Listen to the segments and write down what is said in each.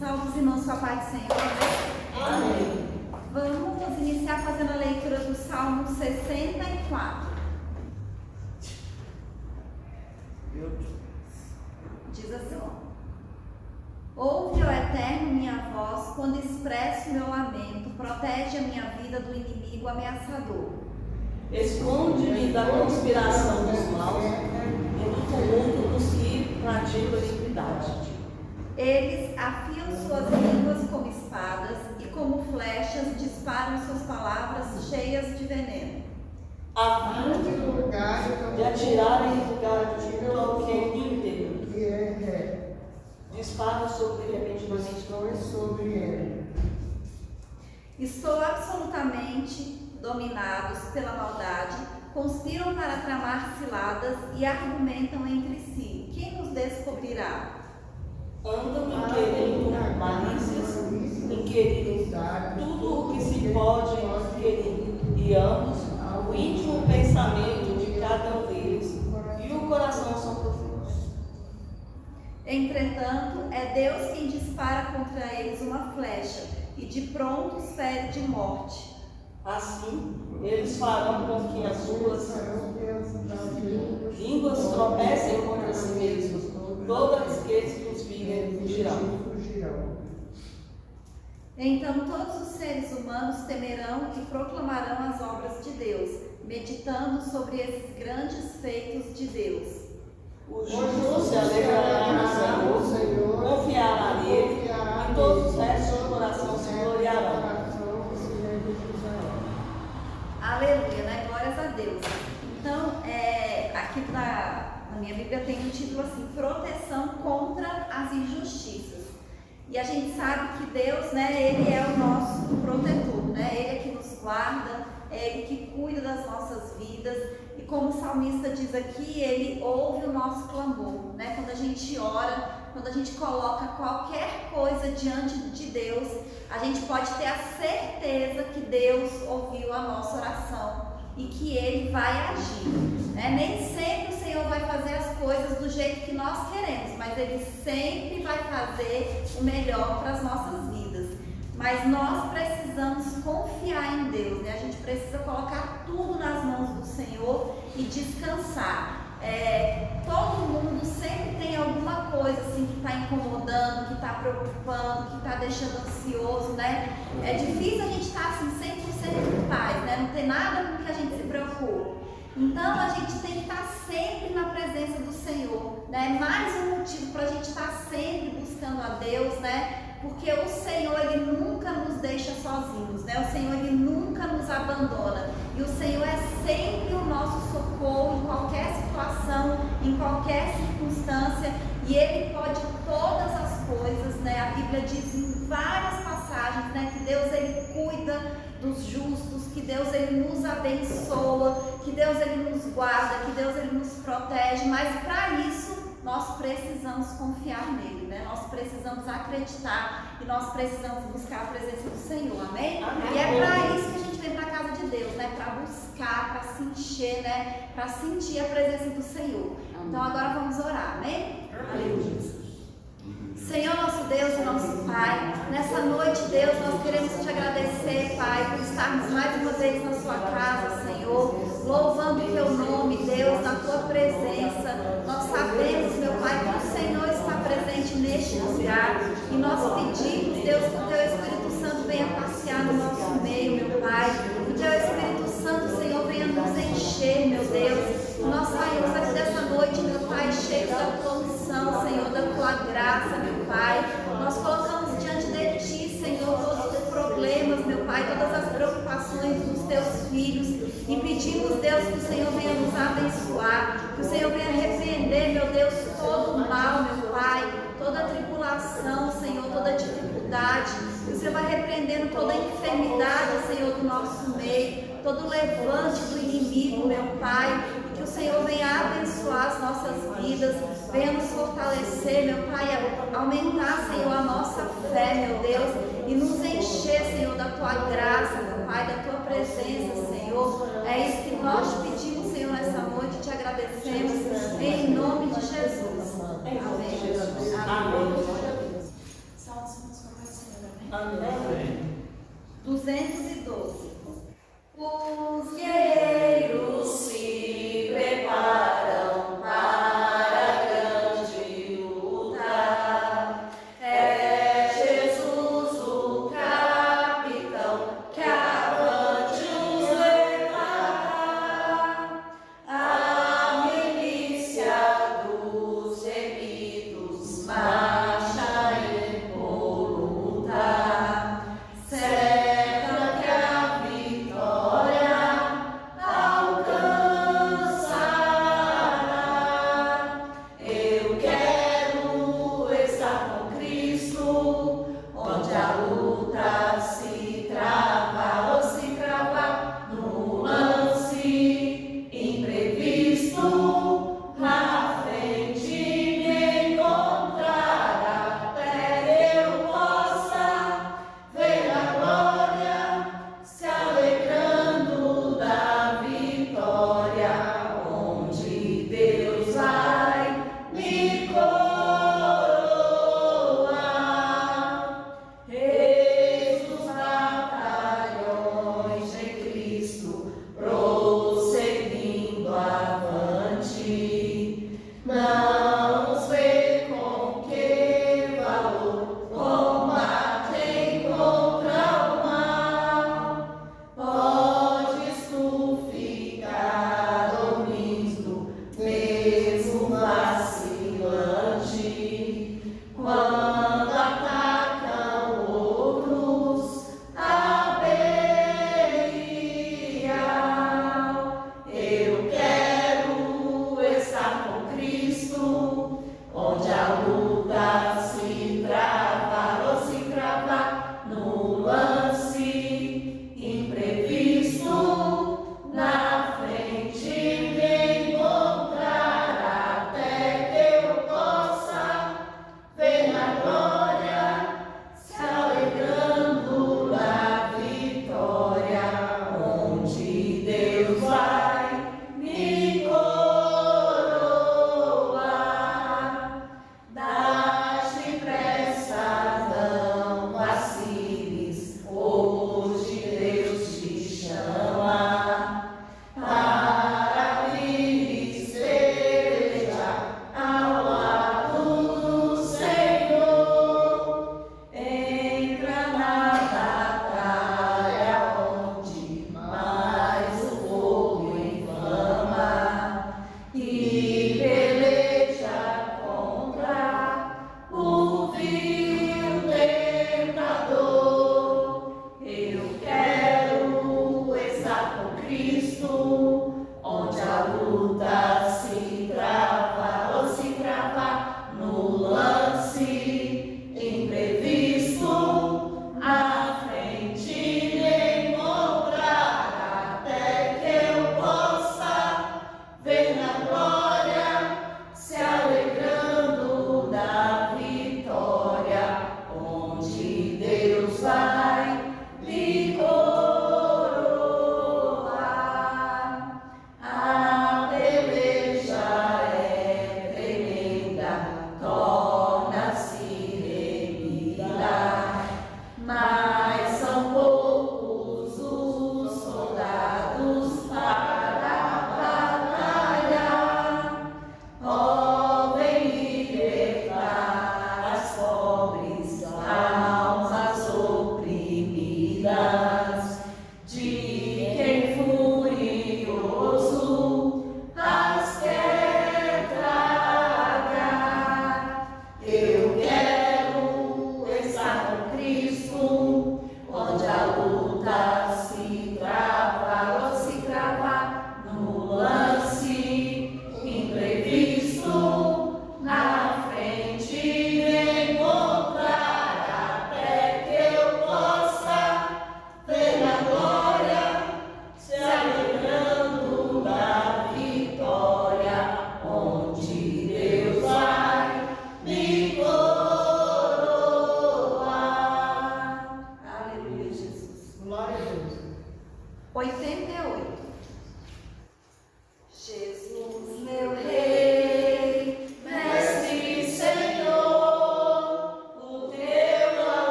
Salve os irmãos com a paz do Senhor. Amém. Vamos iniciar fazendo a leitura do Salmo 64. Diz assim: ouve, ó Eterno, minha voz, quando expresso meu lamento, protege a minha vida do inimigo ameaçador. Esconde-me da conspiração dos maus e do tumulto dos que praticam a iniquidade. Eles afiam suas línguas como espadas e como flechas disparam suas palavras cheias de veneno. A fim de atirarem em lugar de todo que é íntegro. Disparam sobre repentinamente. Estou absolutamente dominados pela maldade, conspiram para tramar ciladas e argumentam entre si. Quem nos descobrirá? Andam inquirindo malícias, inquirindo tudo o que se pode inquirir, e ambos o íntimo pensamento de cada um deles e o coração são profundos. Entretanto, é Deus quem dispara contra eles uma flecha e de pronto os fere de morte. Assim, eles farão com que as suas línguas tropecem contra si mesmos. Todos aqueles que os virem fugirão. Então todos os seres humanos temerão e proclamarão as obras de Deus, meditando sobre esses grandes feitos de Deus. O justo se alegrará no Senhor, confiará nele, e todos os restos do coração se gloriarão. Aleluia, né? Glórias a Deus. Então, aqui na minha Bíblia tem um título assim: proteção contra as injustiças. E a gente sabe que Deus, né, Ele é o nosso protetor, né? Ele é que nos guarda, é Ele que cuida das nossas vidas. E como o salmista diz aqui, Ele ouve o nosso clamor, né? Quando a gente ora, quando a gente coloca qualquer coisa diante de Deus, a gente pode ter a certeza que Deus ouviu a nossa oração e que Ele vai agir, né? Nem sempre o Senhor vai fazer as coisas do jeito que nós queremos, mas Ele sempre vai fazer o melhor para as nossas vidas. Mas nós precisamos confiar em Deus, né? A gente precisa colocar tudo nas mãos do Senhor e descansar. Todo mundo sempre tem alguma coisa assim que está incomodando, que está preocupando, que está deixando ansioso, né? É difícil a gente estar assim 100% em paz, né? Não tem nada com que a gente se preocupe. Então a gente tem que estar sempre na presença do Senhor, né? Mais um motivo para a gente estar sempre buscando a Deus, né? Porque o Senhor, Ele nunca nos deixa sozinhos, né? O Senhor, Ele nunca nos abandona. E o Senhor é sempre o nosso socorro em qualquer situação, em qualquer circunstância. E Ele pode todas as coisas, né? A Bíblia diz em várias passagens, né? Que Deus, Ele cuida dos justos, que Deus, Ele nos abençoa, que Deus, Ele nos guarda, que Deus, Ele nos protege. Mas para isso, nós precisamos confiar nele, né? Nós precisamos acreditar e nós precisamos buscar a presença do Senhor, amém? Amém. E é para isso que a gente vem para a casa de Deus, né? Para buscar, para se encher, né? Para sentir a presença do Senhor. Amém. Então agora vamos orar, amém? Aleluia. Senhor, nosso Deus e nosso Pai, nessa noite, Deus, nós queremos te agradecer, Pai, por estarmos mais uma vez na sua casa, Senhor, louvando o teu nome, Deus, na tua presença. Nós sabemos, meu Pai, que o Senhor está presente neste lugar e nós pedimos, Deus, que o teu Espírito Santo venha passear no nosso meio, meu Pai, que o teu Espírito Santo, Senhor, venha nos encher, meu Deus. Nós saímos aqui dessa noite, meu Pai, cheios da tua unção, Senhor, da tua graça, meu Pai. Nós colocamos diante de ti, Senhor, todos os problemas, meu Pai, todas as preocupações dos teus filhos e pedimos, Deus, que o Senhor venha nos abençoar, que o Senhor venha repreender, meu Deus, todo o mal, meu Pai, toda a tribulação, Senhor, toda a dificuldade, que o Senhor vai repreendendo toda a enfermidade, Senhor, do nosso meio, todo o levante do inimigo, meu Pai, e que o Senhor venha abençoar as nossas vidas, venha nos fortalecer, meu Pai, aumentar, Senhor, a nossa fé, meu Deus, e nos encher, Senhor, da tua graça, meu Pai, da tua presença, Senhor. É isso que nós pedimos, Senhor, nessa noite, te agradecemos, em nome de Jesus. Amém. Amém. Salmos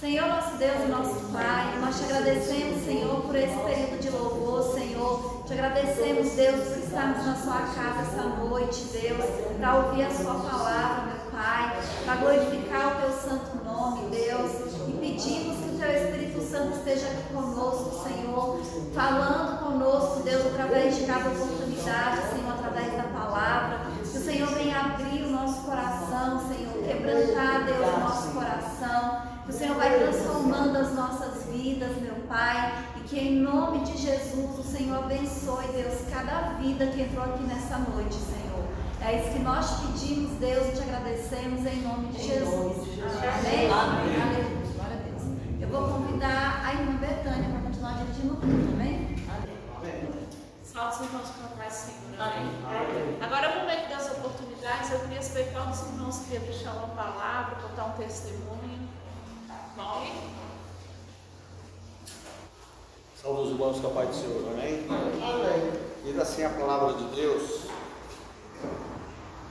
Senhor, nosso Deus e nosso Pai, nós te agradecemos, Senhor, por esse período de louvor, Senhor. Te agradecemos, Deus, por estarmos na sua casa essa noite, Deus, para ouvir a sua palavra, meu Pai, para glorificar o teu santo nome, Deus, e pedimos que o teu Espírito Santo esteja aqui conosco, Senhor, falando conosco, Deus, através de cada oportunidade, Senhor, através da palavra. Que o Senhor venha abrir o nosso coração, Senhor, quebrantar, Deus, o nosso coração. Que o Senhor vai transformando as nossas vidas, meu Pai, e que em nome de Jesus o Senhor abençoe, Deus, cada vida que entrou aqui nessa noite, Senhor. É isso que nós te pedimos, Deus, e te agradecemos em nome de Jesus. Amém? Amém. Aleluia. Glória a Deus. Eu vou convidar a irmã Betânia para continuar dirigindo o culto, amém? Amém. Salve os irmãos com a paz, Senhor. Amém. Agora, no momento das oportunidades, eu queria saber qual dos irmãos queria deixar uma palavra, contar um testemunho. Nome? Saúde os irmãos com a paz do Senhor, amém? Amém. Diz assim a palavra de Deus,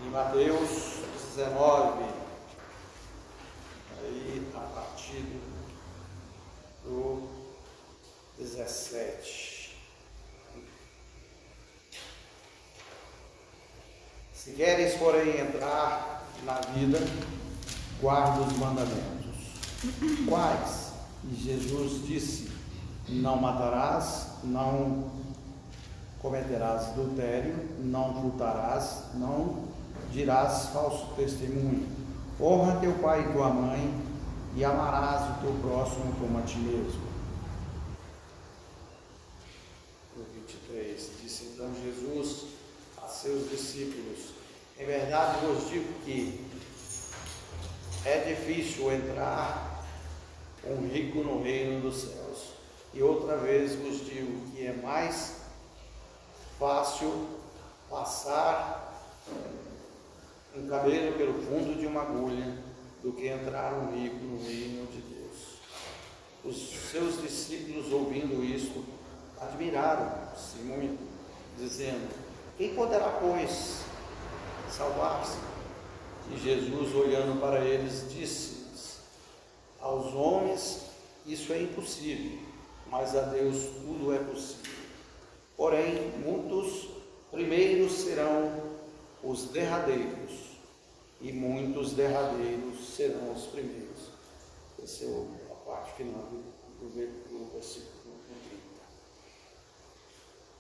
em Mateus 19, aí a partir do 17. Se queres, porém, entrar na vida, guarda os mandamentos. Quais? E Jesus disse: não matarás, não cometerás adultério, não furtarás, não dirás falso testemunho, honra teu pai e tua mãe, e amarás o teu próximo como a ti mesmo. No 23, disse então Jesus a seus discípulos: em verdade vos digo que é difícil entrar um rico no reino dos céus. E outra vez vos digo que é mais fácil passar um cabelo pelo fundo de uma agulha do que entrar um rico no reino de Deus. Os seus discípulos, ouvindo isto, admiraram-se muito, dizendo: quem poderá, pois, salvar-se? E Jesus, olhando para eles, disse: aos homens isso é impossível, mas a Deus tudo é possível. Porém, muitos primeiros serão os derradeiros, e muitos derradeiros serão os primeiros. Essa é a parte final do versículo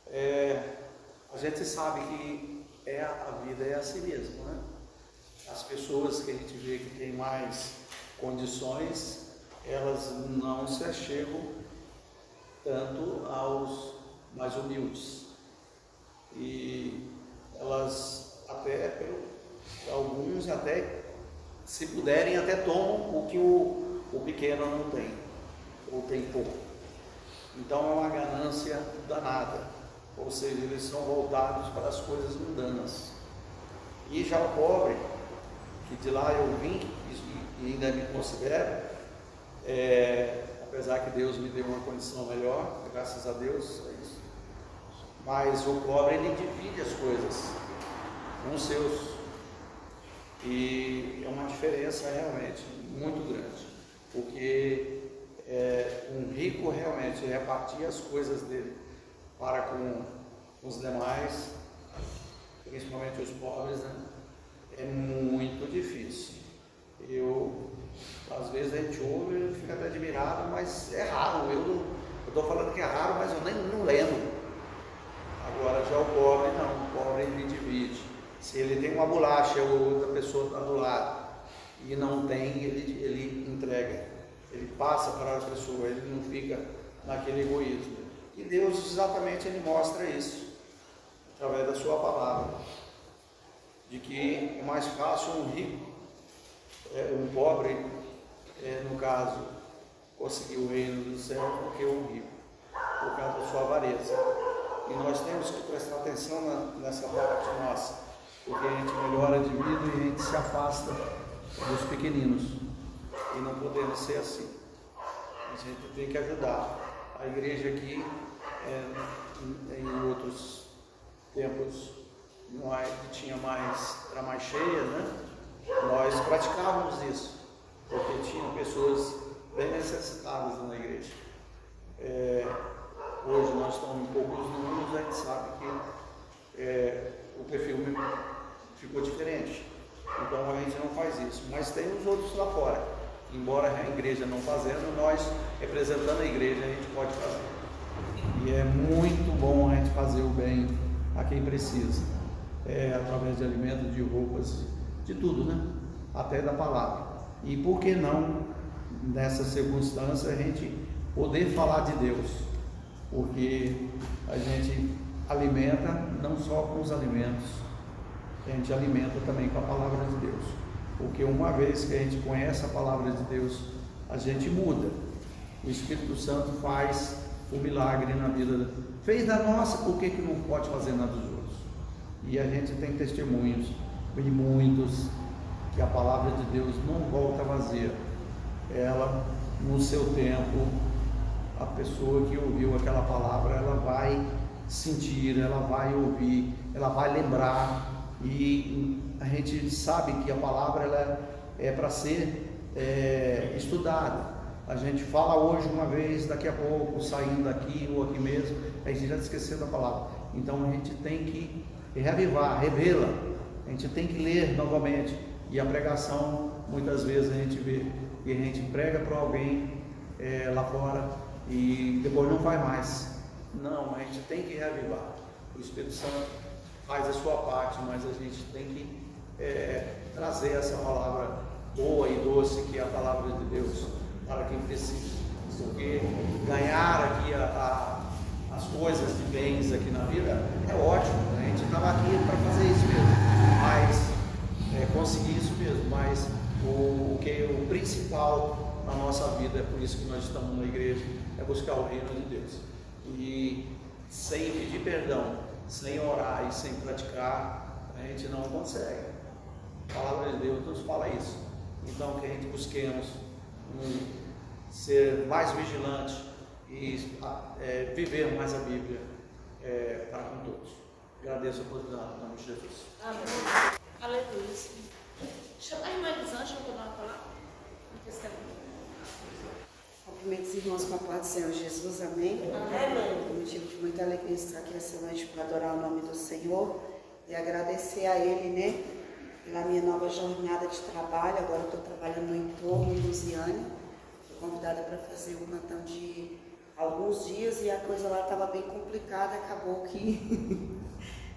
30. A gente sabe que a vida é assim mesmo, né? As pessoas que a gente vê que tem mais condições, elas não se achegam tanto aos mais humildes, e elas até, alguns até, se puderem, até tomam o que o pequeno não tem, ou tem pouco. Então é uma ganância danada, ou seja, eles são voltados para as coisas mundanas. E já o pobre, que de lá eu vim e ainda me considero, apesar que Deus me deu uma condição melhor, graças a Deus, é isso. Mas o pobre, ele divide as coisas com os seus, e é uma diferença realmente muito grande, porque um rico realmente repartir as coisas dele para com os demais, principalmente os pobres, né? É muito difícil. Às vezes a gente ouve e fica até admirado, mas é raro. Eu estou falando que é raro, mas eu nem não lembro. Agora já o pobre não, o pobre ele divide. Se ele tem uma bolacha ou outra pessoa está do lado e não tem, ele entrega, ele passa para a pessoa, ele não fica naquele egoísmo. E Deus exatamente ele mostra isso através da sua palavra, de que é mais fácil um rico, um pobre, no caso, conseguir o reino do céu do que um rico, por causa da sua avareza. E nós temos que prestar atenção nessa parte nossa, porque a gente melhora de vida e a gente se afasta dos pequeninos, e não podemos ser assim. A gente tem que ajudar. A igreja aqui, em outros tempos, era mais cheia, né? Nós praticávamos isso, porque tinham pessoas bem necessários na igreja. Hoje nós estamos em poucos números, a gente sabe que o perfil ficou diferente. Então a gente não faz isso. Mas tem os outros lá fora. Embora a igreja não fazendo, nós, representando a igreja, a gente pode fazer. E é muito bom a gente fazer o bem a quem precisa. Através de alimentos, de roupas, de tudo, né? Até da palavra. E por que não, nessa circunstância, a gente poder falar de Deus? Porque a gente alimenta não só com os alimentos, a gente alimenta também com a palavra de Deus. Porque uma vez que a gente conhece a palavra de Deus, a gente muda. O Espírito Santo faz o milagre na vida. Fez da nossa, por que não pode fazer na dos outros? E a gente tem testemunhos de muitos que a palavra de Deus não volta vazia. Ela, no seu tempo, a pessoa que ouviu aquela palavra, ela vai sentir, ela vai ouvir, ela vai lembrar. E a gente sabe que a palavra ela é para ser estudada. A gente fala hoje uma vez, daqui a pouco, saindo daqui ou aqui mesmo, a gente já esqueceu da palavra. Então a gente tem que reavivar, revê-la. A gente tem que ler novamente. E a pregação, muitas vezes a gente vê e a gente prega para alguém lá fora e depois não faz mais. Não, a gente tem que reavivar. O Espírito Santo faz a sua parte, mas a gente tem que trazer essa palavra boa e doce que é a palavra de Deus para quem precisa. Porque ganhar aqui as coisas de bens aqui na vida é ótimo, né? A gente estava aqui para fazer isso mesmo, mas conseguir isso mesmo, mas o principal na nossa vida, é por isso que nós estamos na igreja, é buscar o reino de Deus. E sem pedir perdão, sem orar e sem praticar, a gente não consegue. A palavra de Deus nos fala isso. Então que a gente busquemos ser mais vigilante e viver mais a Bíblia para com todos. Agradeço a oportunidade, em nome de Jesus. Amém. Aleluia. Chama a irmã Elisângela para dar uma palavra. Cumprimento os irmãos com a paz do Senhor Jesus, amém? Amém. Motivo de muita alegria estar aqui essa noite para adorar o nome do Senhor e agradecer a Ele, né, pela minha nova jornada de trabalho. Agora eu estou trabalhando no entorno em Lusiânia. Fui convidada para fazer um plantão de alguns dias e a coisa lá estava bem complicada, acabou que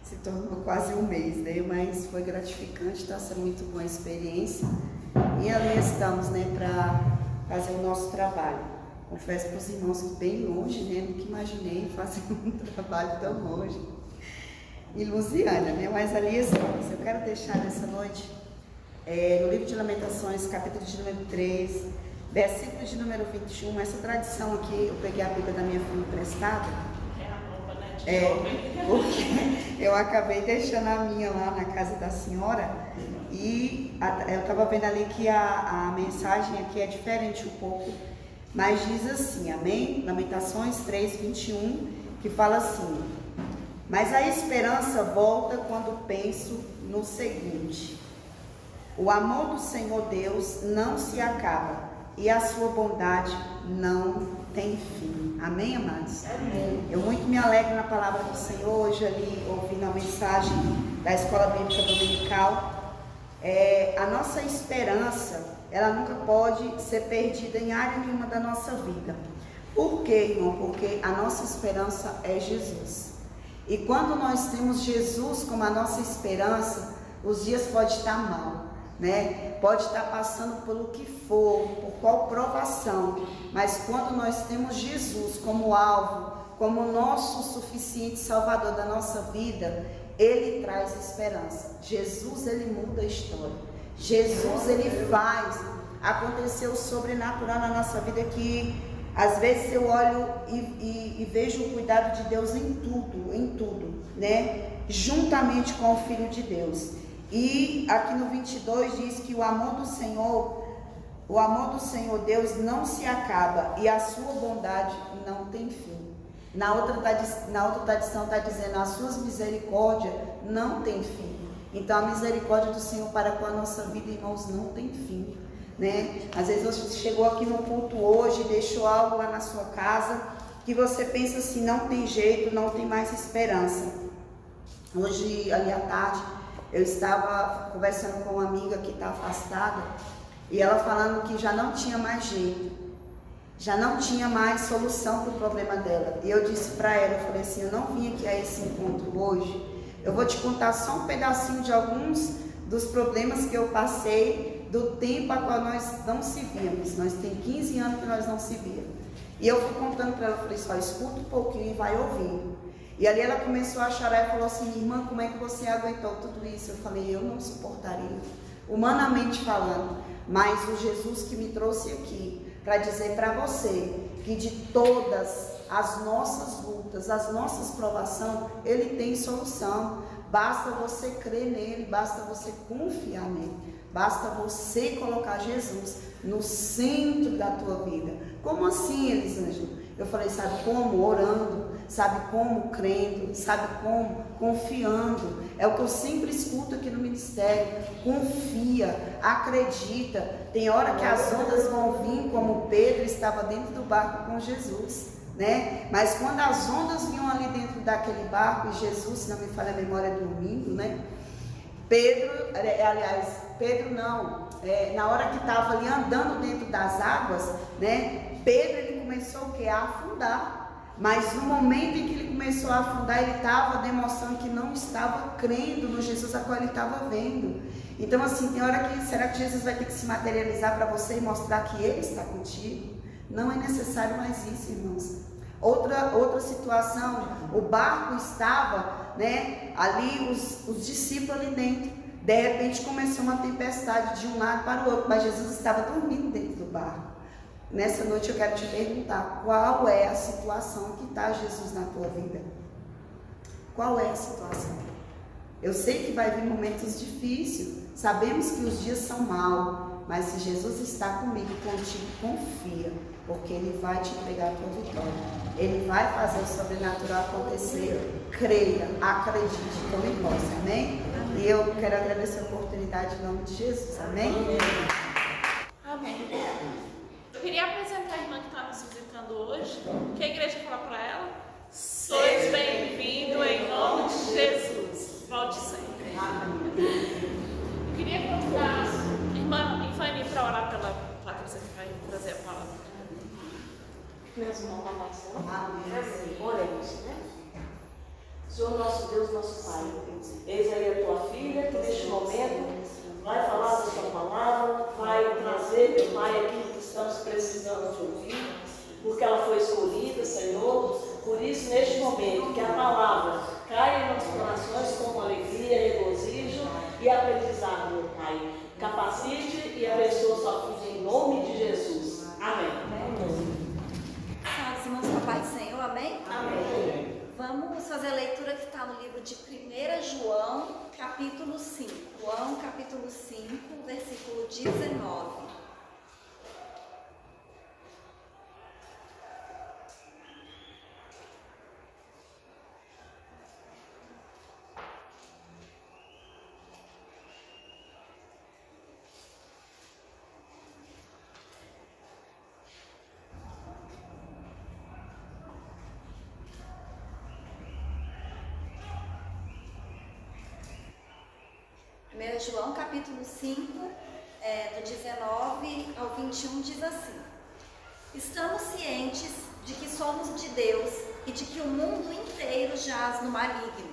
se tornou quase um mês, né? Mas foi gratificante, está sendo muito boa a experiência. E ali estamos, né, para fazer o nosso trabalho. Confesso para os irmãos que bem longe, né? Nunca imaginei fazer um trabalho tão longe em Lusiânia, né? Mas ali estamos. Eu quero deixar nessa noite, no livro de Lamentações, capítulo de número 3, versículo de número 21, essa tradição aqui, eu peguei a Bíblia da minha filha emprestada. Porque eu acabei deixando a minha lá na casa da senhora e eu estava vendo ali que a mensagem aqui é diferente um pouco, mas diz assim, amém? Lamentações 3, 21, que fala assim: mas a esperança volta quando penso no seguinte: o amor do Senhor Deus não se acaba e a sua bondade não tem fim. Amém, amados? Amém. Eu muito me alegro na palavra do Senhor. Hoje ali, ouvindo a mensagem da Escola Bíblica Dominical, a nossa esperança, ela nunca pode ser perdida em área nenhuma da nossa vida. Por quê, irmão? Porque a nossa esperança é Jesus. E quando nós temos Jesus como a nossa esperança, os dias podem estar mal, né? Pode estar passando pelo que for, por qual provação, mas quando nós temos Jesus como alvo, como nosso suficiente salvador da nossa vida, Ele traz esperança. Jesus, Ele muda a história. Jesus, Ele faz acontecer o sobrenatural na nossa vida, que às vezes eu olho e vejo o cuidado de Deus em tudo, né? Juntamente com o Filho de Deus. E aqui no 22 diz que o amor do Senhor Deus não se acaba e a sua bondade não tem fim. Na outra tradição está dizendo, as suas misericórdias não tem fim. Então a misericórdia do Senhor para com a nossa vida, irmãos, não tem fim. né? Às vezes você chegou aqui no culto hoje, deixou algo lá na sua casa, que você pensa assim, não tem jeito, não tem mais esperança. Hoje, ali à tarde, eu estava conversando com uma amiga que está afastada, e ela falando que já não tinha mais jeito, já não tinha mais solução para o problema dela. E eu disse para ela, eu falei assim, eu não vim aqui a esse encontro hoje, eu vou te contar só um pedacinho de alguns dos problemas que eu passei do tempo a qual nós não se víamos. Nós tem 15 anos que nós não se víamos. E eu fui contando para ela, falei só, escuta um pouquinho e vai ouvindo. E ali ela começou a chorar e falou assim, irmã, como é que você aguentou tudo isso? Eu falei, eu não suportaria, humanamente falando, mas o Jesus que me trouxe aqui para dizer para você que de todas as nossas lutas, as nossas provações, Ele tem solução. Basta você crer nele, basta você confiar nele, basta você colocar Jesus no centro da tua vida. Como assim, Elisângela? Eu falei, sabe como? Orando, sabe como? Crendo, sabe como? Confiando. É o que eu sempre escuto aqui no ministério. Confia, acredita. Tem hora que as ondas vão vir, como Pedro estava dentro do barco com Jesus, né? Mas quando as ondas vinham ali dentro daquele barco, e Jesus, se não me falha a memória, domingo, né? Pedro não, na hora que estava ali andando dentro das águas, né? Pedro, ele começou o quê? A afundar. Mas no momento em que ele começou a afundar, ele estava demonstrando que não estava crendo no Jesus a qual ele estava vendo. Então assim, tem hora que, será que Jesus vai ter que se materializar para você e mostrar que ele está contigo? Não é necessário mais isso, irmãos. Outra situação, o barco estava, né, ali, os discípulos ali dentro. De repente começou uma tempestade de um lado para o outro, mas Jesus estava dormindo dentro do barco. Nessa noite eu quero te perguntar, qual é a situação que está Jesus na tua vida? Qual é a situação? Eu sei que vai vir momentos difíceis, sabemos que os dias são maus, mas se Jesus está comigo, contigo, confia, porque Ele vai te entregar a tua vitória. Ele vai fazer o sobrenatural acontecer. Creia, acredite, tome posse, amém? E eu quero agradecer a oportunidade em nome de Jesus, amém? Amém. Eu queria apresentar a irmã que está nos visitando hoje. O que a igreja fala para ela? Sois bem-vindo em nome de Jesus. Volte sempre. Eu queria convidar a irmã Ifani para orar pela Patrícia que vai trazer a palavra. Meus irmãos, oremos, né? Senhor nosso Deus, nosso Pai, eis aí a tua filha que neste momento vai falar da sua palavra, vai trazer, meu Pai, aquilo que estamos precisando de ouvir, porque ela foi escolhida, Senhor. Por isso, neste momento, que a palavra caia nos corações com alegria, regozijo e aprendizado, meu Pai. Capacite e abençoe sua filha em nome de Jesus. Amém. Salve, irmãos, com a paz do Senhor, amém? Amém. Vamos fazer a leitura que está no livro de 1 João, capítulo 5. João, capítulo 5, versículo 19. João capítulo 5, do 19 ao 21, diz assim: Estamos cientes de que somos de Deus e de que o mundo inteiro jaz no maligno.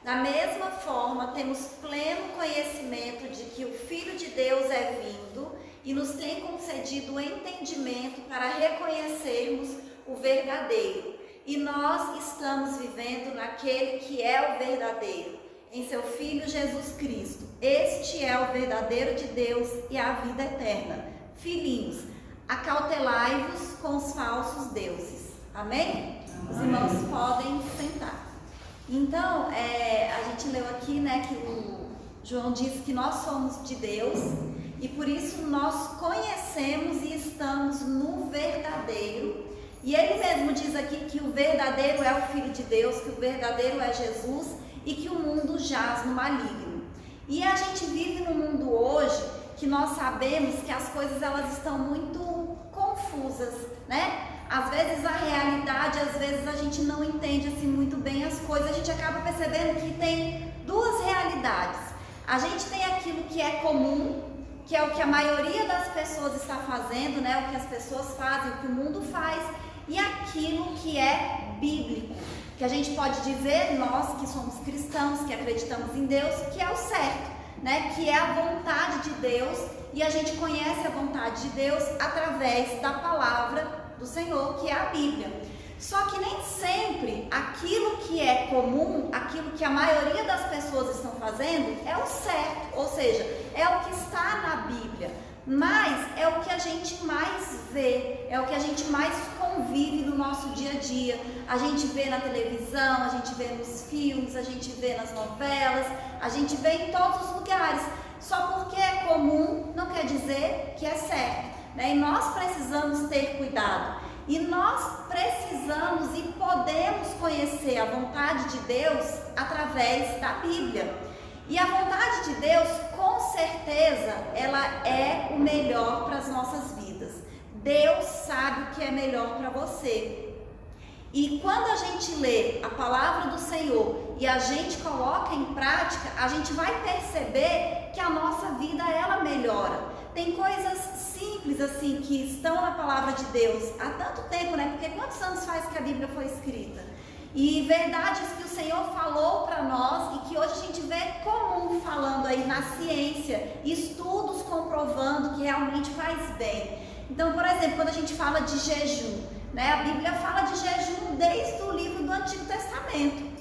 Da mesma forma, temos pleno conhecimento de que o Filho de Deus é vindo e nos tem concedido o entendimento para reconhecermos o verdadeiro. E nós estamos vivendo naquele que é o verdadeiro, em seu Filho Jesus Cristo. Este é o verdadeiro de Deus e a vida eterna. Filhinhos, acautelai-vos com os falsos deuses. Amém? Os irmãos podem sentar. Então, a gente leu aqui, né, que o João diz que nós somos de Deus e por isso nós conhecemos e estamos no verdadeiro. E ele mesmo diz aqui que o verdadeiro é o Filho de Deus, que o verdadeiro é Jesus e que o mundo jaz no maligno. E a gente vive num mundo hoje que nós sabemos que as coisas elas estão muito confusas, né? Às vezes a realidade, às vezes a gente não entende assim muito bem as coisas, a gente acaba percebendo que tem duas realidades. A gente tem aquilo que é comum, que é o que a maioria das pessoas está fazendo, né? O que as pessoas fazem, o que o mundo faz, e aquilo que é bíblico, que a gente pode dizer, nós que somos cristãos, que acreditamos em Deus, que é o certo, né? Que é a vontade de Deus, e a gente conhece a vontade de Deus através da palavra do Senhor, que é a Bíblia. Só que nem sempre aquilo que é comum, aquilo que a maioria das pessoas estão fazendo é o certo, ou seja, é o que está na Bíblia, mas é o que a gente mais vê, é o que a gente mais convive no nosso dia a dia. A gente vê na televisão, a gente vê nos filmes, a gente vê nas novelas, a gente vê em todos os lugares. Só porque é comum não quer dizer que é certo, né? E nós precisamos ter cuidado. E nós precisamos e podemos conhecer a vontade de Deus através da Bíblia. E a vontade de Deus, com certeza, ela é o melhor para as nossas vidas. Deus sabe o que é melhor para você. E quando a gente lê a palavra do Senhor e a gente coloca em prática, a gente vai perceber que a nossa vida, ela melhora. Tem coisas simples assim que estão na palavra de Deus há tanto tempo, né? Porque quantos anos faz que a Bíblia foi escrita? E verdades que o Senhor falou para nós e que hoje a gente vê comum falando aí na ciência, estudos comprovando que realmente faz bem. Então, por exemplo, quando a gente fala de jejum, né? A Bíblia fala de jejum desde o livro do Antigo Testamento.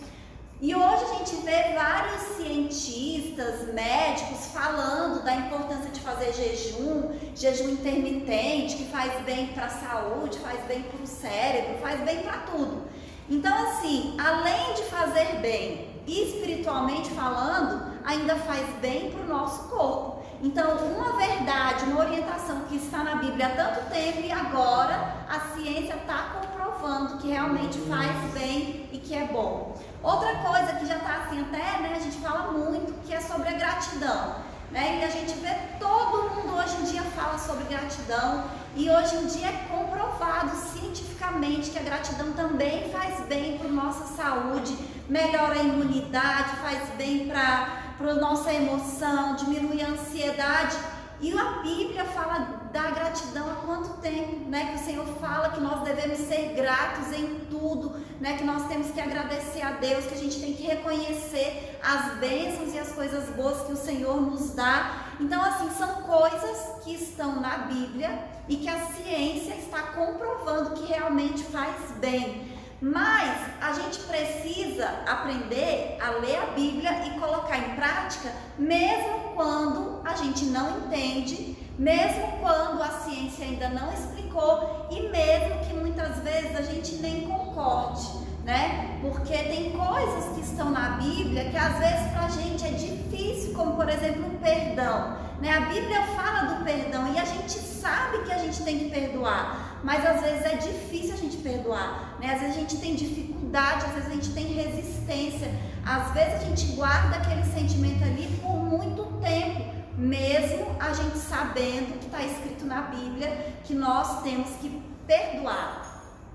E hoje a gente vê vários cientistas, médicos falando da importância de fazer jejum intermitente, que faz bem para a saúde, faz bem para o cérebro, faz bem para tudo. Então, assim, além de fazer bem, espiritualmente falando, ainda faz bem para o nosso corpo. Então, uma verdade, uma orientação que está na Bíblia há tanto tempo e agora a ciência está comprovando que realmente faz bem e que é bom. Outra coisa que já está assim até, né, a gente fala muito, que é sobre a gratidão, né? E a gente vê todo mundo hoje em dia fala sobre gratidão e hoje em dia é comprovado cientificamente que a gratidão também faz bem para a nossa saúde, melhora a imunidade, faz bem para a nossa emoção, diminui a ansiedade. E a Bíblia fala da gratidão há quanto tempo, né? Que o Senhor fala que nós devemos ser gratos em tudo, né? Que nós temos que agradecer a Deus, que a gente tem que reconhecer as bênçãos e as coisas boas que o Senhor nos dá. Então, assim, são coisas que estão na Bíblia e que a ciência está comprovando que realmente faz bem. Mas a gente precisa aprender a ler a Bíblia e colocar em prática, mesmo quando a gente não entende, mesmo quando a ciência ainda não explicou e mesmo que muitas vezes a gente nem concorde, né? Porque tem coisas que estão na Bíblia que às vezes pra gente é difícil, como por exemplo o perdão, né? A Bíblia fala do perdão e a gente sabe que a gente tem que perdoar, mas às vezes é difícil a gente perdoar, né? Às vezes a gente tem dificuldade, às vezes a gente tem resistência, às vezes a gente guarda aquele sentimento ali por muito tempo, mesmo a gente sabendo que está escrito na Bíblia que nós temos que perdoar.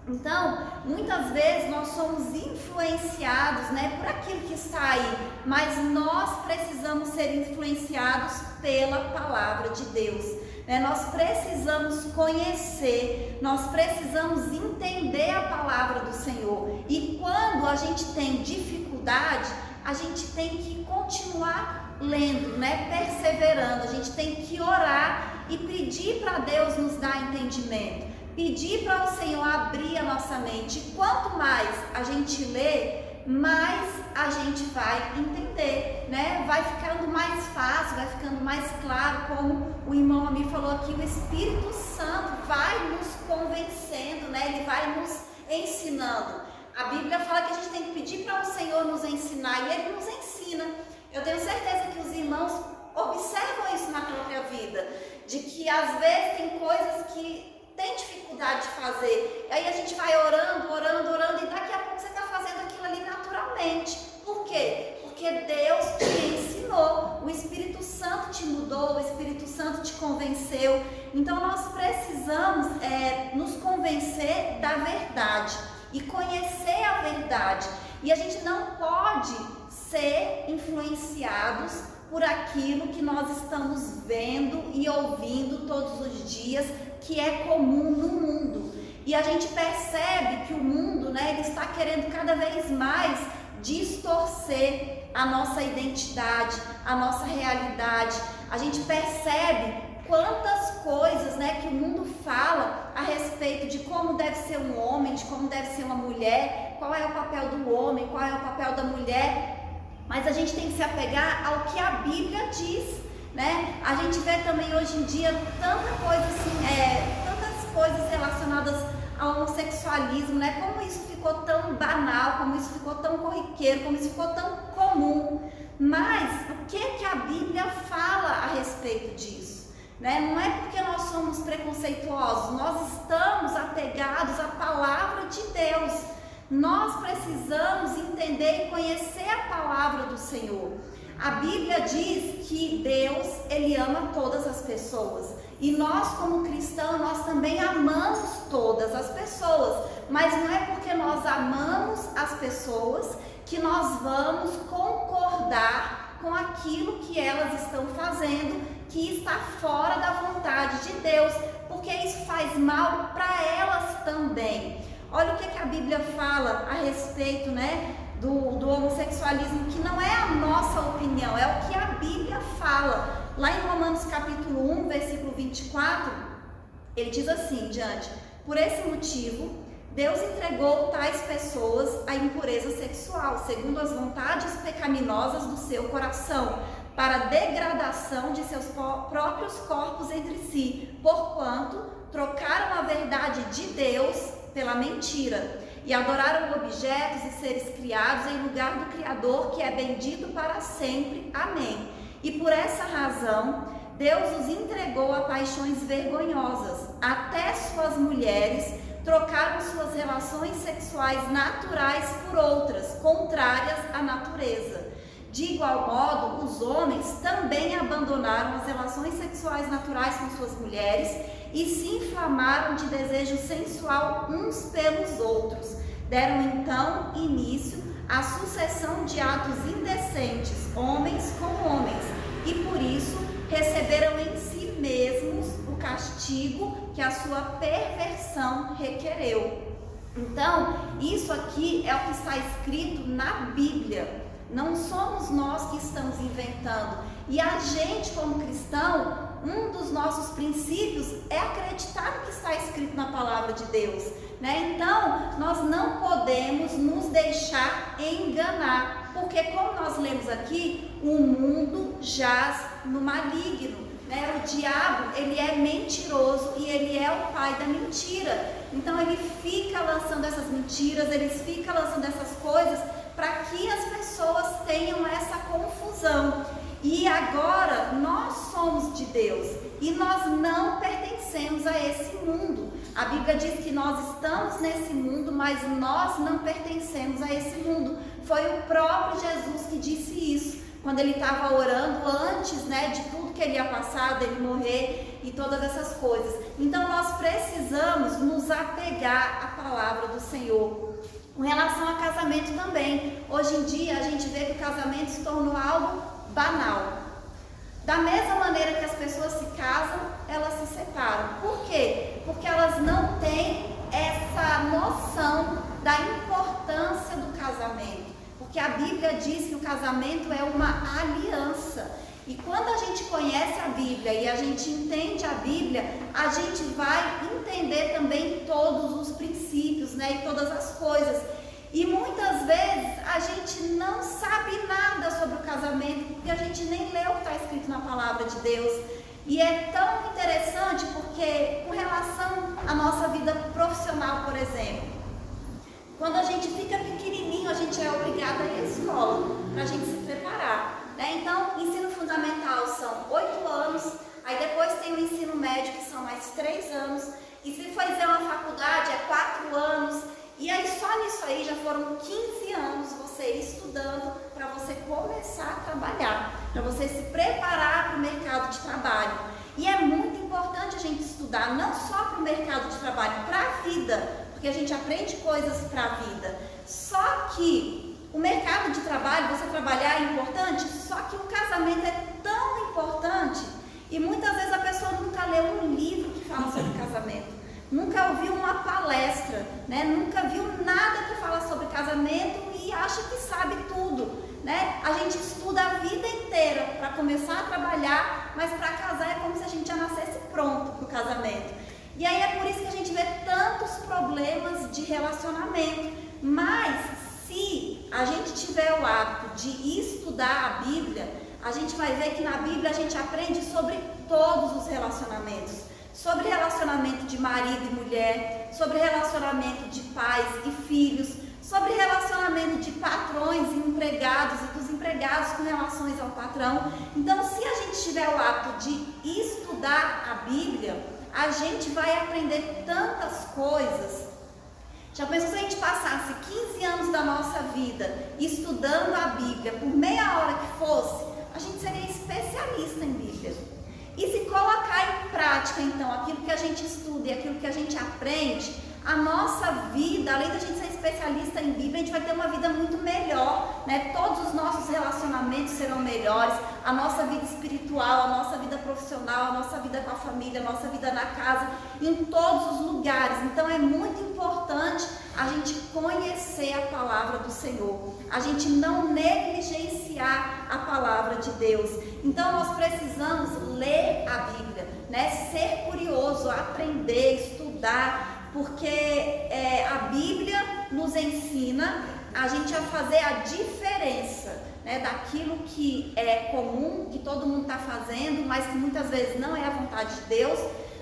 Então, muitas vezes nós somos influenciados, né, por aquilo que está aí, mas nós precisamos ser influenciados pela palavra de Deus, né? Nós precisamos conhecer, nós precisamos entender a palavra do Senhor. E quando a gente tem dificuldade, a gente tem que continuar lendo, né, perseverando, a gente tem que orar e pedir para Deus nos dar entendimento. Pedir para o Senhor abrir a nossa mente. E quanto mais a gente lê, mais a gente vai entender, né? Vai ficando mais fácil, vai ficando mais claro, como o irmão Amir falou aqui, o Espírito Santo vai nos convencendo, né? Ele vai nos ensinando. A Bíblia fala que a gente tem que pedir para o Senhor nos ensinar e Ele nos ensina. Eu tenho certeza que os irmãos observam isso na própria vida, de que às vezes tem coisas que tem dificuldade de fazer, e aí a gente vai orando, orando, orando, e daqui a pouco você está fazendo aquilo ali naturalmente. Por quê? Porque Deus te ensinou, o Espírito Santo te mudou, o Espírito Santo te convenceu. Então nós precisamos nos convencer da verdade e conhecer a verdade. E a gente não pode ser influenciados por aquilo que nós estamos vendo e ouvindo todos os dias, que é comum no mundo. E a gente percebe que o mundo, ele está querendo cada vez mais distorcer a nossa identidade, a nossa realidade. A gente percebe quantas coisas, que o mundo fala a respeito de como deve ser um homem, de como deve ser uma mulher, qual é o papel do homem, qual é o papel da mulher. Mas a gente tem que se apegar ao que a Bíblia diz, A gente vê também hoje em dia tanta coisa assim, tantas coisas relacionadas ao homossexualismo, Como isso ficou tão banal, como isso ficou tão corriqueiro, como isso ficou tão comum. Mas o que a Bíblia fala a respeito disso? Não é porque nós somos preconceituosos, nós estamos apegados à palavra de Deus. Nós precisamos entender e conhecer a palavra do Senhor. A Bíblia diz que Deus, Ele ama todas as pessoas. E nós, como cristãos, nós também amamos todas as pessoas. Mas não é porque nós amamos as pessoas que nós vamos concordar com aquilo que elas estão fazendo, que está fora da vontade de Deus, porque isso faz mal para elas também. Olha o que a Bíblia fala a respeito, do homossexualismo, que não é a nossa opinião, é o que a Bíblia fala. Lá em Romanos capítulo 1, versículo 24, ele diz assim, diante: por esse motivo, Deus entregou tais pessoas à impureza sexual, segundo as vontades pecaminosas do seu coração, para a degradação de seus próprios corpos entre si, porquanto trocaram a verdade de Deus pela mentira, e adoraram objetos e seres criados em lugar do Criador, que é bendito para sempre. Amém. E por essa razão, Deus os entregou a paixões vergonhosas. Até suas mulheres trocaram suas relações sexuais naturais por outras, contrárias à natureza. De igual modo, os homens também abandonaram as relações sexuais naturais com suas mulheres e se inflamaram de desejo sensual uns pelos outros. Deram então início à sucessão de atos indecentes, homens com homens, e por isso receberam em si mesmos o castigo que a sua perversão requereu. Então, isso aqui é o que está escrito na Bíblia. Não somos nós que estamos inventando. E a gente, como cristão, um dos nossos princípios é acreditar no que está escrito na palavra de Deus, Então, nós não podemos nos deixar enganar, porque como nós lemos aqui, o mundo jaz no maligno, O diabo, ele é mentiroso e ele é o pai da mentira. Então, ele fica lançando essas mentiras, ele fica lançando essas coisas para que as pessoas tenham essa confusão. E agora nós somos de Deus e nós não pertencemos a esse mundo. A Bíblia diz que nós estamos nesse mundo, mas nós não pertencemos a esse mundo. Foi o próprio Jesus que disse isso, quando ele estava orando antes, de tudo que ele ia passar, dele morrer e todas essas coisas. Então nós precisamos nos apegar à palavra do Senhor. Com relação a casamento também, hoje em dia a gente vê que o casamento se tornou algo banal. Da mesma maneira que as pessoas se casam, elas se separam. Por quê? Porque elas não têm essa noção da importância do casamento. Porque a Bíblia diz que o casamento é uma aliança. E quando a gente conhece a Bíblia e a gente entende a Bíblia, a gente vai entender também todos os princípios, e todas as coisas. E muitas vezes a gente não sabe nada sobre o casamento, porque a gente nem leu o que está escrito na palavra de Deus. E é tão interessante porque, com relação à nossa vida profissional, por exemplo, quando a gente fica pequenininho, a gente é obrigado a ir à escola para a gente se preparar. Então, ensino fundamental são 8 anos, aí depois tem o ensino médio, que são mais 3 anos, e se for fazer uma faculdade é 4 anos, e aí só nisso aí já foram 15 anos você estudando para você começar a trabalhar. para você se preparar para o mercado de trabalho. E é muito importante a gente estudar não só para o mercado de trabalho, para a vida, porque a gente aprende coisas para a vida. Só que o mercado de trabalho, você trabalhar é importante, só que o casamento é tão importante e muitas vezes a pessoa nunca leu um livro que fala sobre casamento, nunca ouviu uma palestra, né? Nunca viu nada que fala sobre casamento e acha que sabe tudo. Né? A gente estuda a vida inteira para começar a trabalhar, mas para casar é como se a gente já nascesse pronto para o casamento. E aí é por isso que a gente vê tantos problemas de relacionamento. Mas se a gente tiver o hábito de estudar a Bíblia, a gente vai ver que na Bíblia a gente aprende sobre todos os relacionamentos. Sobre relacionamento de marido e mulher, sobre relacionamento de pais e filhos, sobre relacionamento de patrões e empregados e dos empregados com relações ao patrão. Então, se a gente tiver o hábito de estudar a Bíblia, a gente vai aprender tantas coisas. Já pensou se a gente passasse 15 anos da nossa vida estudando a Bíblia, por meia hora que fosse, a gente seria especialista em Bíblia. E se colocar em prática, então, aquilo que a gente estuda e aquilo que a gente aprende, a nossa vida, além da gente ser especialista em Bíblia, a gente vai ter uma vida muito melhor, né? Todos os nossos relacionamentos serão melhores, a nossa vida espiritual, a nossa vida profissional, a nossa vida com a família, a nossa vida na casa, em todos os lugares. Então é muito importante a gente conhecer a palavra do Senhor, a gente não negligenciar a palavra de Deus. Então nós precisamos ler a Bíblia, né? Ser curioso, aprender, estudar, porque a Bíblia nos ensina a gente a fazer a diferença, né, daquilo que é comum, que todo mundo está fazendo, mas que muitas vezes não é a vontade de Deus,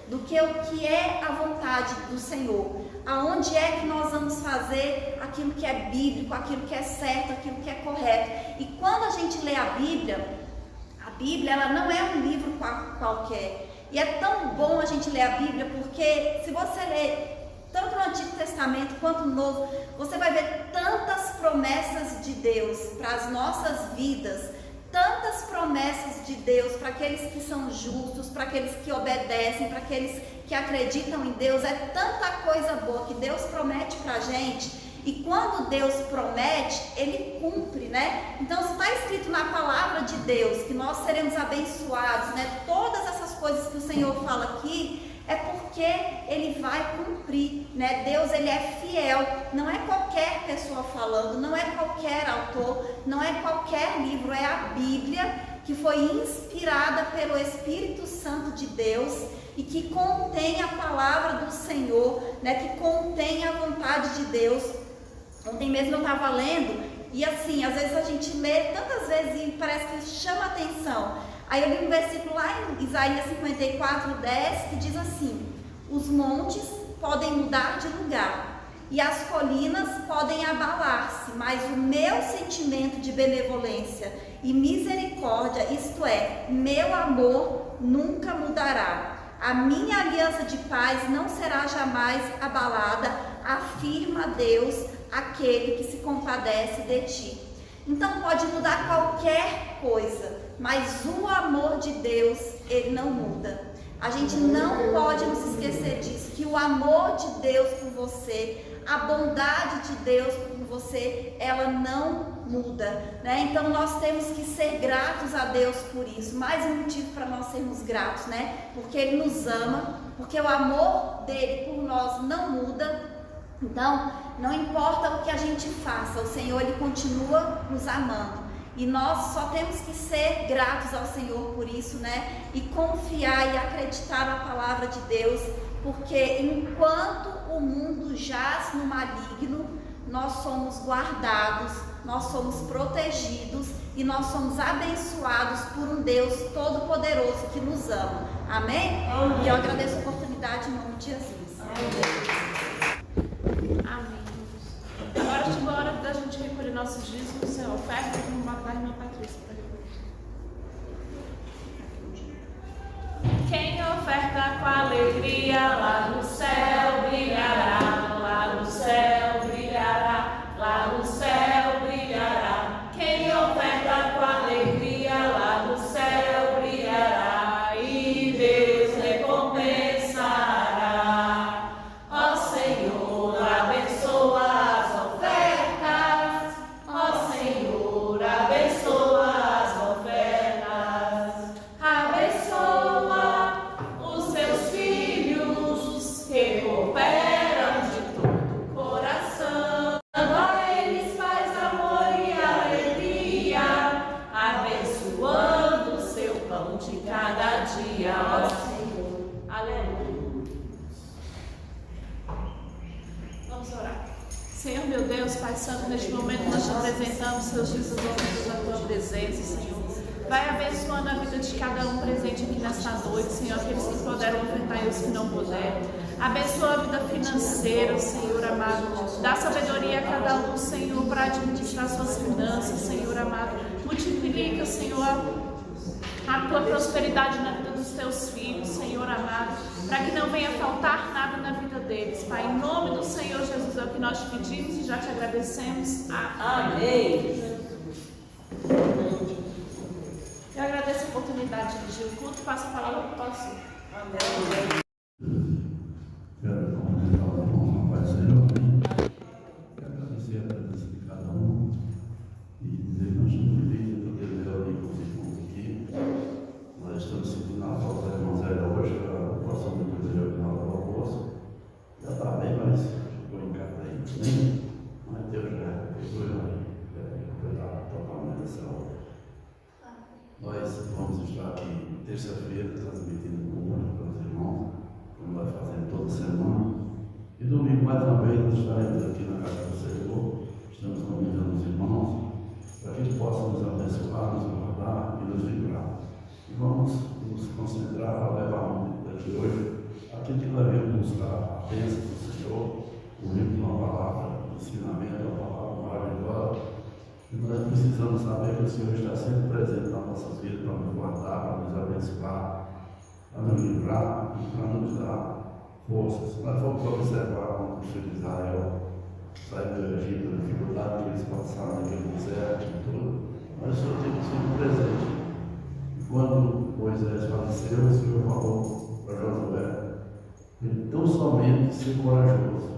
do que o que é a vontade do Senhor. Aonde é que nós vamos fazer aquilo que é bíblico, aquilo que é certo, aquilo que é correto. E quando a gente lê a Bíblia ela não é um livro qualquer. E é tão bom a gente ler a Bíblia, porque se você ler tanto no Antigo Testamento quanto no Novo, você vai ver tantas promessas de Deus para as nossas vidas, tantas promessas de Deus para aqueles que são justos, para aqueles que obedecem, para aqueles que acreditam em Deus. É tanta coisa boa que Deus promete para a gente. E quando Deus promete, Ele cumpre, né? Então, se está escrito na palavra de Deus que nós seremos abençoados, né? Todas essas coisas que o Senhor fala aqui, é porque Ele vai cumprir, né? Deus, Ele é fiel. Não é qualquer pessoa falando, não é qualquer autor, não é qualquer livro, é a Bíblia, que foi inspirada pelo Espírito Santo de Deus e que contém a palavra do Senhor, né? Que contém a vontade de Deus. Ontem mesmo eu estava lendo e assim, às vezes a gente lê tantas vezes e parece que chama atenção. Aí eu li um versículo lá em Isaías 54:10 que diz assim: os montes podem mudar de lugar e as colinas podem abalar-se, mas o meu sentimento de benevolência e misericórdia, isto é, meu amor, nunca mudará. A minha aliança de paz não será jamais abalada, afirma Deus, aquele que se compadece de ti. Então pode mudar qualquer coisa, mas o amor de Deus, ele não muda. A gente não pode nos esquecer disso, que o amor de Deus por você, a bondade de Deus por você, ela não muda, né? Então nós temos que ser gratos a Deus por isso. Mais um motivo para nós sermos gratos, né? Porque Ele nos ama, porque o amor dele por nós não muda. Então, não importa o que a gente faça, o Senhor, Ele continua nos amando. E nós só temos que ser gratos ao Senhor por isso, né? E confiar e acreditar na palavra de Deus, porque enquanto o mundo jaz no maligno, nós somos guardados, nós somos protegidos e nós somos abençoados por um Deus todo-poderoso que nos ama. Amém? Amém. E eu agradeço a oportunidade em nome de Jesus. Amém. Agora chegou a hora da gente recolher nossos dízimos e ofertas. Vamos matar a irmã Patrícia para recolher. Quem oferta com alegria lá no céu brilhará, lá no céu brilhará, lá no céu brilhará. Quem oferta com alegria lá no Senhor meu Deus, Pai Santo, neste momento nós te apresentamos, Seus Jesus, na tua presença, Senhor. Vai abençoando a vida de cada um presente aqui nesta noite, Senhor, aqueles que puderam ofertar e os que não puderam. Abençoa a vida financeira, Senhor amado. Dá sabedoria a cada um, Senhor, para administrar suas finanças, Senhor amado. Multiplica, Senhor, a tua prosperidade na vida dos teus filhos, Senhor amado, para que não venha faltar nada na vida deles, Pai. Em nome do Senhor Jesus é o que nós te pedimos e já te agradecemos. Amém. Eu agradeço a oportunidade de dirigir o culto e passo a palavra para o pastor. Amém. Quero cumprimentar os irmãos na paz do Senhor. Quero agradecer a presença de cada um e dizer que nós estamos felizes de poder ver ali com os irmãos aqui. Nós estamos sentindo a falta da irmã Zélia hoje, a próxima depois do final do almoço. Já está bem, mas ficou em casa aí. Mas Deus já pegou aí, recuperar totalmente a saúde. Nós vamos estar aqui terça-feira transmitindo o culto para os irmãos, como vai fazendo toda semana. E domingo, mais uma vez, nós estaremos aqui na casa do Senhor. Estamos convidando os irmãos para que eles possam nos abençoar, nos guardar e nos livrar. E vamos nos concentrar para levar daqui hoje aquilo que nós viemos buscar, a bênção do Senhor, o livro de uma palavra, o ensinamento, uma palavra maravilhosa. E nós precisamos saber que o Senhor está sempre presente nas nossas vidas para nos guardar, para nos abençoar, para nos livrar e para nos dar forças. Nós vamos observar como os filhos de Israel saíram do Egito, a dificuldade que eles passaram naquele deserto e tudo. Mas o Senhor tem sido presente. E quando Moisés faleceu, o Senhor falou para Josué: então somente ser corajoso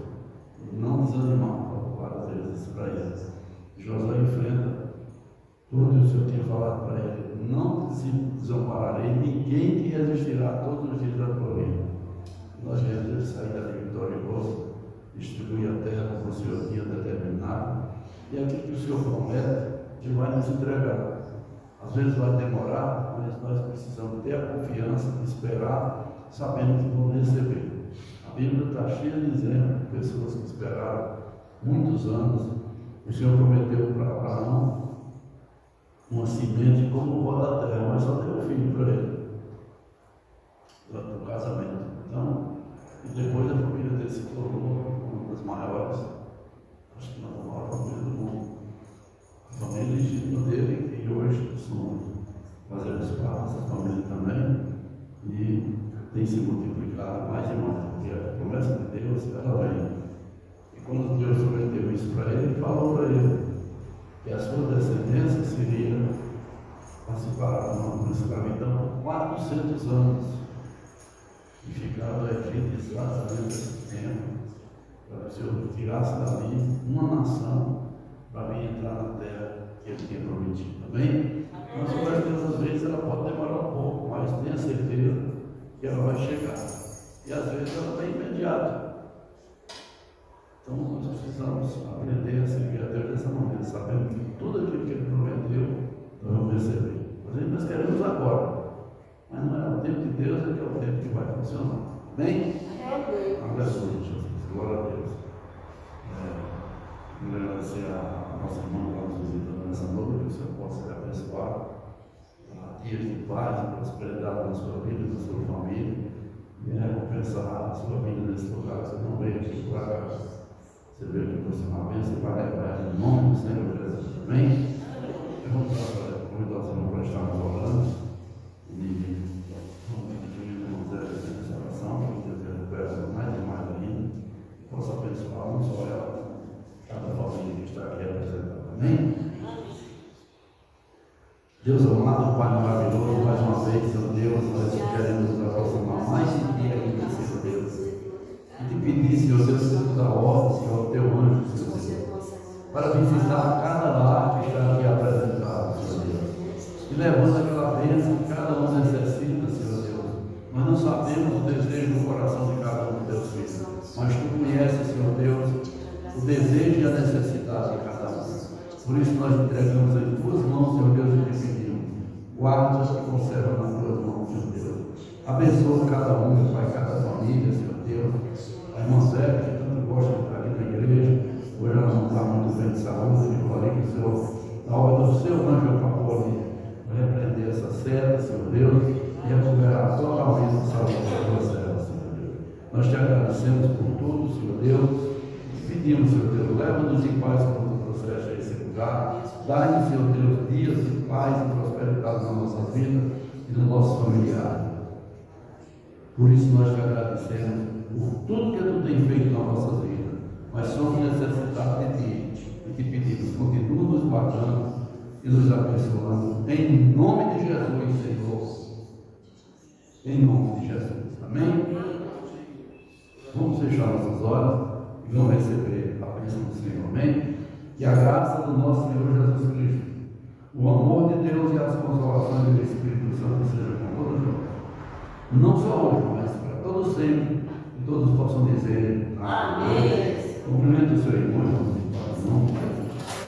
e não desanimar, várias vezes para eles. Josué enfrenta tudo que o Senhor tinha falado para ele: não se desampararei, ninguém te resistirá todos os dias da tua vida. Nós devemos sair dali vitorioso, distribuir a terra como o Senhor tinha determinado, e aquilo que o Senhor promete, Ele vai nos entregar. Às vezes vai demorar, mas nós precisamos ter a confiança de esperar, sabendo que vamos receber. A Bíblia está cheia de exemplos de pessoas que esperaram muitos anos. O Senhor prometeu para Abraão uma semente como o pó da terra, mas só deu filho para ele, para o casamento. Então, e depois a família dele se tornou uma das maiores, acho que a maior família do mundo. A família legítima dele, e hoje fazemos parte dessa família também, e tem se multiplicado mais e mais, porque a promessa de Deus, ela vem. E quando Deus prometeu isso para ele, ele falou para ele que a sua descendência seria participar de uma escravidão por 400 anos e ficar no Egito exatamente esse tempo, para que o Senhor tirasse dali uma nação para vir entrar na terra que ele tinha prometido. Amém? Mas o Deus, às vezes, ela pode demorar um pouco, mas tenha certeza que ela vai chegar. E às vezes ela vem imediata. Então nós precisamos aprender a servir a Deus dessa maneira, sabendo que tudo aquilo que Ele prometeu, nós vamos receber. Às vezes nós queremos agora, mas não é o tempo de Deus, é que é o tempo que vai funcionar. Amém? Aleluia, Jesus. Glória a Deus. Quero agradecer a nossa irmã que está nos visitando nessa noite, que o Senhor possa abençoar dias de paz e prosperidade na sua vida, na sua família, e recompensar a sua vida nesse lugar. Você não veio aqui por acaso. Você veio aqui por ser uma bênção e vai levar em nome do Senhor Jesus. Amém? Eu vou convidar os irmãos para estarmos orando. E vamos pedir que o Deus essa oração, que Deus recupere mais e mais ainda, e possa abençoar não só ela, cada família que está aqui representada. Amém? Deus amado, Pai maravilhoso, mais uma vez, Senhor Deus, nós queremos nos aproximar mais de Ti ainda, Senhor Deus. E te pedir, Senhor Deus, que Tu dá ordem, Senhor, ao Teu anjo, Senhor Deus, para visitar cada lar que está aqui apresentado, Senhor Deus. E levando aquela bênção que cada um necessita, Senhor Deus. Nós não sabemos o desejo do coração de cada um dos Teus filhos, mas Tu conheces, Senhor Deus, o desejo e a necessidade de cada um. Por isso nós entregamos em Tuas mãos, Senhor Deus, e te pedimos. Guarda-os que conservam nas Tuas mãos, Senhor Deus. Abençoa cada um, meu Pai, cada família, Senhor Deus. A irmã Zé, que tanto gosta de estar aqui na igreja, hoje ela Nós te agradecemos por tudo, Senhor Deus. Pedimos, Senhor Deus, leva-nos em paz quando o processo a esse lugar. Dá-nos, Senhor Deus, dias de paz e prosperidade na nossa vida e no nosso familiar. Por isso nós te agradecemos por tudo que tu tem feito na nossa vida. Mas somos necessitados de ti e te pedimos, continua nos guardando e nos abençoando. Em nome de Jesus, Senhor. Em nome de Jesus. Amém? Vamos fechar nossas olhos e vamos receber a bênção do Senhor. Amém? Que a graça do nosso Senhor Jesus Cristo, o amor de Deus e as consolações do Espírito Santo sejam com todos nós. Não só hoje, mas para todos sempre. E todos possam dizer amém. Cumprimento o seu irmão.